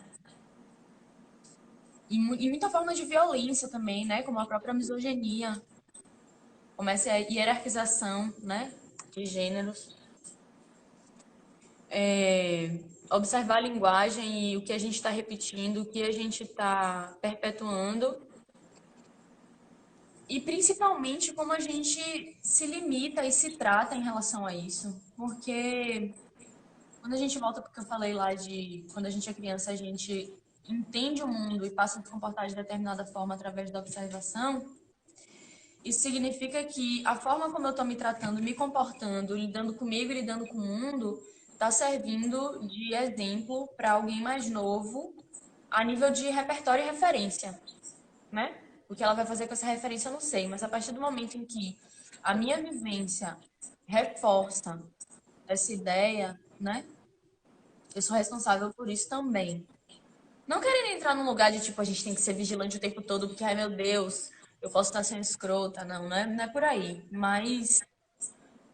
E muita forma de violência também, né? Como a própria misoginia, como essa hierarquização, né? De gêneros. Observar a linguagem e o que a gente está repetindo, o que a gente está perpetuando e principalmente como a gente se limita e se trata em relação a isso. Porque quando a gente volta porque eu falei lá de quando a gente é criança, a gente entende o mundo e passa a se comportar de determinada forma através da observação, isso significa que a forma como eu estou me tratando, me comportando, lidando comigo e lidando com o mundo, está servindo de exemplo para alguém mais novo a nível de repertório e referência, né? O que ela vai fazer com essa referência eu não sei, mas a partir do momento em que a minha vivência reforça essa ideia, né? Eu sou responsável por isso também. Não querendo entrar num lugar de tipo, a gente tem que ser vigilante o tempo todo, porque, ai meu Deus, eu posso estar sendo escrota. Não, não é por aí. Mas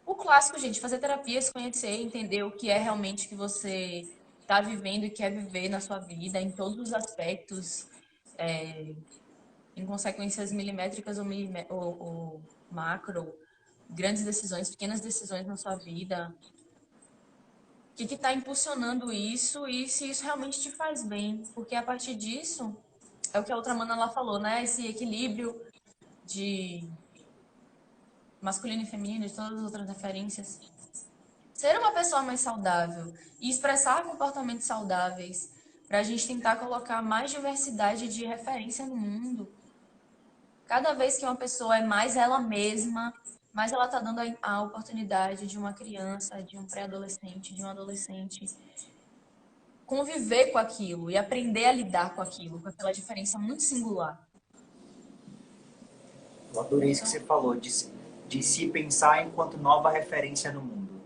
o clássico, gente, fazer terapia, se conhecer, entender o que é realmente que você está vivendo e quer viver na sua vida, em todos os aspectos, em consequências milimétricas ou macro, grandes decisões, pequenas decisões na sua vida. O que está impulsionando isso e se isso realmente te faz bem. Porque a partir disso, é o que a outra mana lá falou, né? Esse equilíbrio de masculino e feminino, de todas as outras referências. Ser uma pessoa mais saudável e expressar comportamentos saudáveis para a gente tentar colocar mais diversidade de referência no mundo. Cada vez que uma pessoa é mais ela mesma, mais ela está dando a oportunidade de uma criança, de um pré-adolescente, de um adolescente conviver com aquilo e aprender a lidar com aquilo, com aquela diferença muito singular. Eu adorei isso que Então, você falou, de se pensar enquanto nova referência no mundo.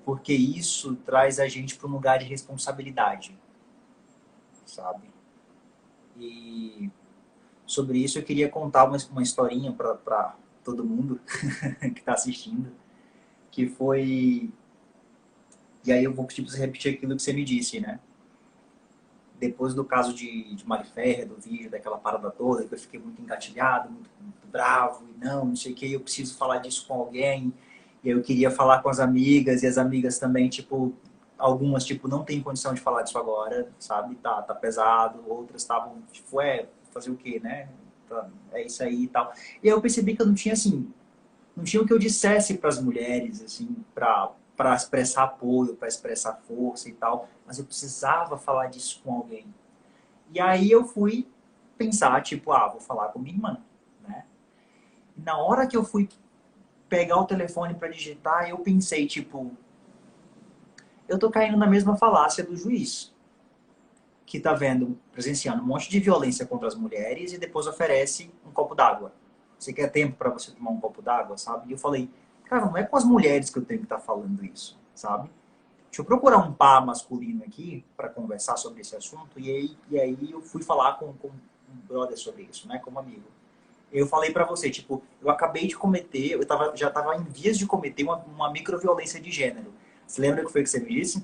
Porque isso traz a gente para um lugar de responsabilidade, sabe? E sobre isso eu queria contar uma historinha para todo mundo que está assistindo, que foi... E aí eu vou tipo, repetir aquilo que você me disse, né? Depois do caso de Mariferra, do vídeo, daquela parada toda, que eu fiquei muito engatilhado, muito bravo, e não sei o que, eu preciso falar disso com alguém, e eu queria falar com as amigas, e as amigas também, tipo, algumas, tipo, não tem condição de falar disso agora, sabe? Tá pesado, outras estavam, tipo, fazer o quê, né? É isso aí e tal. E aí eu percebi que eu não tinha, assim, não tinha o que eu dissesse para as mulheres, assim, para expressar apoio, para expressar força e tal, mas eu precisava falar disso com alguém. E aí eu fui pensar, tipo, vou falar com minha irmã, né? E na hora que eu fui pegar o telefone para digitar, eu pensei, tipo, eu tô caindo na mesma falácia do juiz. que tá vendo, presenciando um monte de violência contra as mulheres e depois oferece um copo d'água. Você quer tempo para você tomar um copo d'água, sabe? E eu falei, cara, não é com as mulheres que eu tenho que estar falando isso, sabe? Deixa eu procurar um par masculino aqui para conversar sobre esse assunto. E aí eu fui falar com um brother sobre isso, né? Como amigo. Eu falei pra você, tipo, eu acabei de cometer, já tava em vias de cometer uma microviolência de gênero. Você lembra o que foi que você me disse?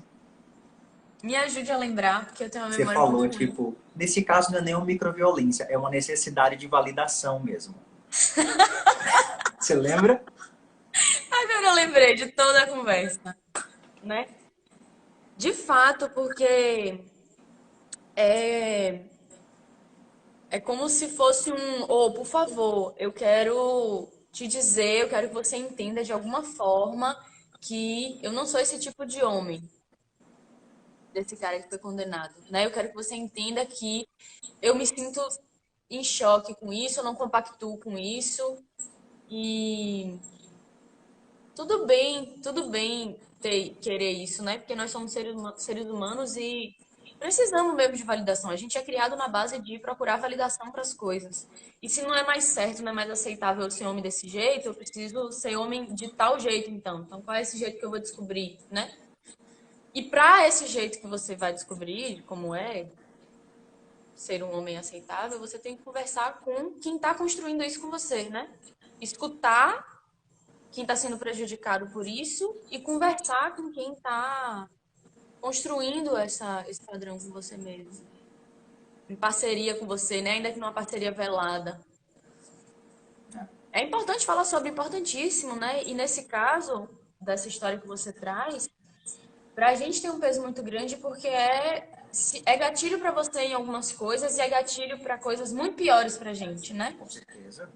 Me ajude a lembrar, porque eu tenho uma Você memória um pouco falou, ruim. tipo, nesse caso não é nenhuma microviolência, é uma necessidade de validação mesmo. Você lembra? Agora eu lembrei de toda a conversa, né? De fato, porque é, é como se fosse um, oh, por favor, eu quero te dizer, eu quero que você entenda de alguma forma que eu não sou esse tipo de homem, desse cara que foi condenado, né? Eu quero que você entenda que eu me sinto em choque com isso, eu não compactuo com isso e tudo bem querer isso, né? Porque nós somos seres humanos e precisamos mesmo de validação. A gente é criado na base de procurar validação para as coisas. E se não é mais certo, não é mais aceitável eu ser homem desse jeito, eu preciso ser homem de tal jeito, então. Então, qual é esse jeito que eu vou descobrir, né? E para esse jeito que você vai descobrir como é ser um homem aceitável, você tem que conversar com quem está construindo isso com você, né? Escutar quem está sendo prejudicado por isso e conversar com quem está construindo esse padrão com você mesmo. Em parceria com você, né? Ainda que numa parceria velada. É importante falar sobre, importantíssimo, né? E nesse caso, dessa história que você traz, pra gente tem um peso muito grande porque é gatilho pra você em algumas coisas e é gatilho pra coisas muito piores pra gente, né? Com certeza.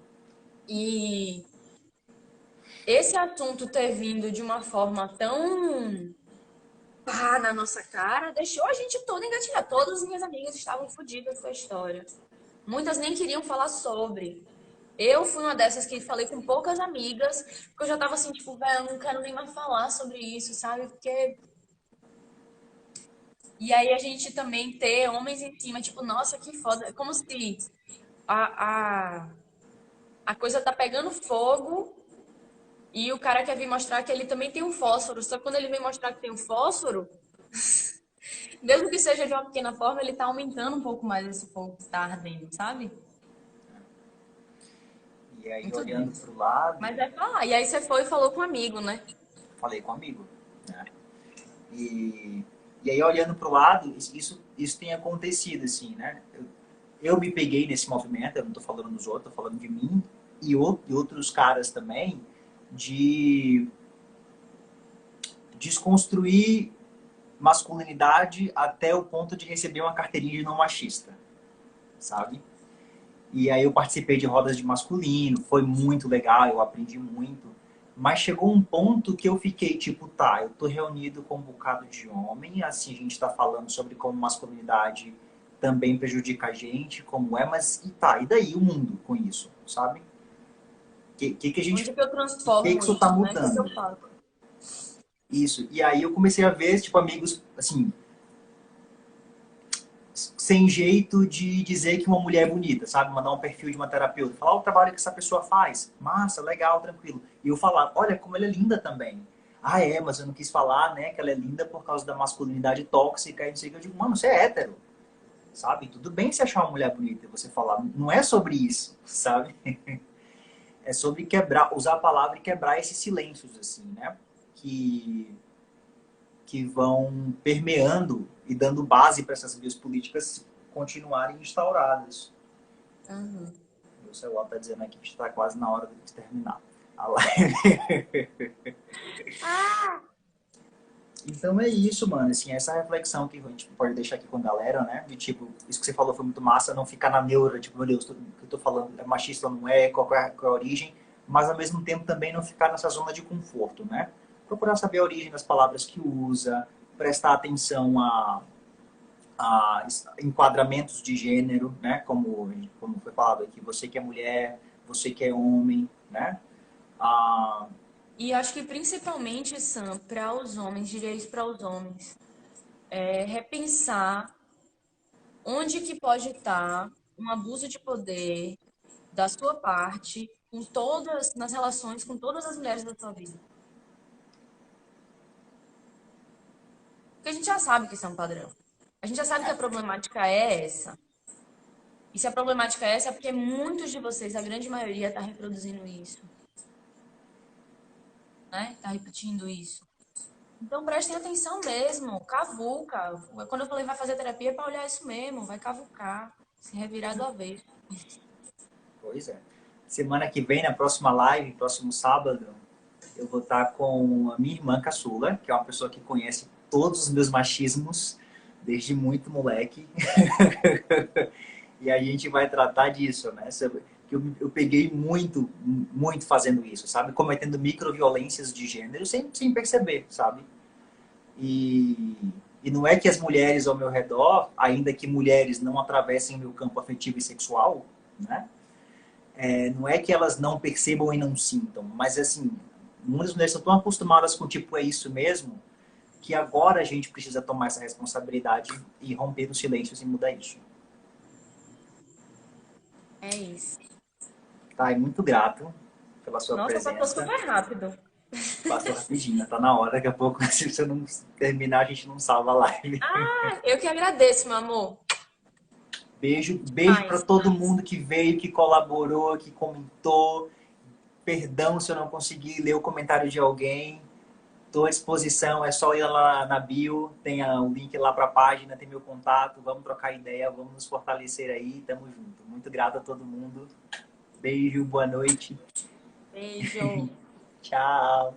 E esse assunto ter vindo de uma forma tão pá na nossa cara, deixou a gente toda engatilhada. Todas as minhas amigas estavam fodidas com a história. Muitas nem queriam falar sobre. Eu fui uma dessas que falei com poucas amigas, porque eu já tava assim, tipo, velho, eu não quero nem mais falar sobre isso, sabe? Porque. E aí a gente também ter homens em cima, tipo, nossa, que foda. É como se a, a, a coisa tá pegando fogo e o cara quer vir mostrar que ele também tem um fósforo. Só que quando ele vem mostrar que tem um fósforo, mesmo que seja de uma pequena forma, ele tá aumentando um pouco mais esse fogo que tá ardendo, sabe? E aí, Muito olhando denso. pro lado, Mas é falar. E aí você foi e falou com um amigo, né? falei com um amigo, né? E, e aí, olhando pro lado, isso tem acontecido, assim, né? Eu me peguei nesse movimento, eu não tô falando dos outros, tô falando de mim e outros caras também, de desconstruir masculinidade até o ponto de receber uma carteirinha de não machista, sabe? E aí eu participei de rodas de masculino, foi muito legal, eu aprendi muito. Mas chegou um ponto que eu fiquei tipo, tá, eu tô reunido com um bocado de homem, assim a gente tá falando sobre como masculinidade também prejudica a gente, como é, mas e tá, e daí o mundo com isso, sabe? Que a gente, Onde que eu que transformo isso tá isso, né? O que que eu mudando? faço? Isso. E aí eu comecei a ver, tipo, amigos, assim, sem jeito de dizer que uma mulher é bonita, sabe? Mandar um perfil de uma terapeuta, falar o trabalho que essa pessoa faz. Massa, legal, tranquilo. E eu falar, olha como ela é linda também. Ah, é, mas eu não quis falar, né, que ela é linda por causa da masculinidade tóxica e não sei o que. Eu digo, mano, você é hétero, sabe? Tudo bem você achar uma mulher bonita e você falar. Não é sobre isso, sabe? É sobre quebrar, usar a palavra e quebrar esses silêncios, assim, né? Que vão permeando e dando base para essas vias políticas continuarem instauradas. Uhum. Meu celular está dizendo aqui que está quase na hora de terminar a live. Ah! Então é isso, mano. Assim, essa reflexão que a gente pode deixar aqui com a galera, né? De tipo, isso que você falou foi muito massa, não ficar na neura, tipo, meu Deus, o que eu tô falando é machista ou não é, qual é a origem, mas ao mesmo tempo também não ficar nessa zona de conforto, né? Procurar saber a origem das palavras que usa, prestar atenção a enquadramentos de gênero, né? Como foi falado aqui, você que é mulher, você que é homem, né? Ah, E acho que principalmente, Sam, para os homens, diria isso para os homens, é repensar Onde que pode estar um abuso de poder da sua parte com todas, nas relações com todas as mulheres da sua vida? Porque a gente já sabe que isso é um padrão. A gente já sabe que a problemática é essa. E se a problemática é essa, é porque muitos de vocês, a grande maioria, está reproduzindo isso, né? Está repetindo isso. Então prestem atenção mesmo, cavuca. Quando eu falei vai fazer terapia, é para olhar isso mesmo, vai cavucar, se revirar do avesso. Pois é. Semana que vem, na próxima live, próximo sábado, eu vou estar com a minha irmã caçula, que é uma pessoa que conhece todos os meus machismos, desde muito moleque. E a gente vai tratar disso, né? Que eu peguei muito, muito fazendo isso, sabe? Cometendo microviolências de gênero sem perceber, sabe? E, e não é que as mulheres ao meu redor, ainda que mulheres não atravessem o meu campo afetivo e sexual, né? Não é que elas não percebam e não sintam, mas assim, muitas mulheres estão tão acostumadas com tipo, é isso mesmo, que agora a gente precisa tomar essa responsabilidade e romper os silêncios e mudar isso. É isso. Tá? E muito grato pela sua Nossa, passou presença. super rápido. Passou rapidinho, né? Tá na hora, daqui a pouco, se você não terminar, a gente não salva a live. Ah, eu que agradeço, meu amor. Beijo, beijo para Mas, todo mundo que veio, que colaborou, que comentou. Perdão se eu não consegui ler o comentário de alguém. Estou à disposição, é só ir lá na bio, tem o link lá para a página, tem meu contato, vamos trocar ideia, vamos nos fortalecer aí, tamo junto. Muito grato a todo mundo. Beijo, boa noite. beijo. Tchau.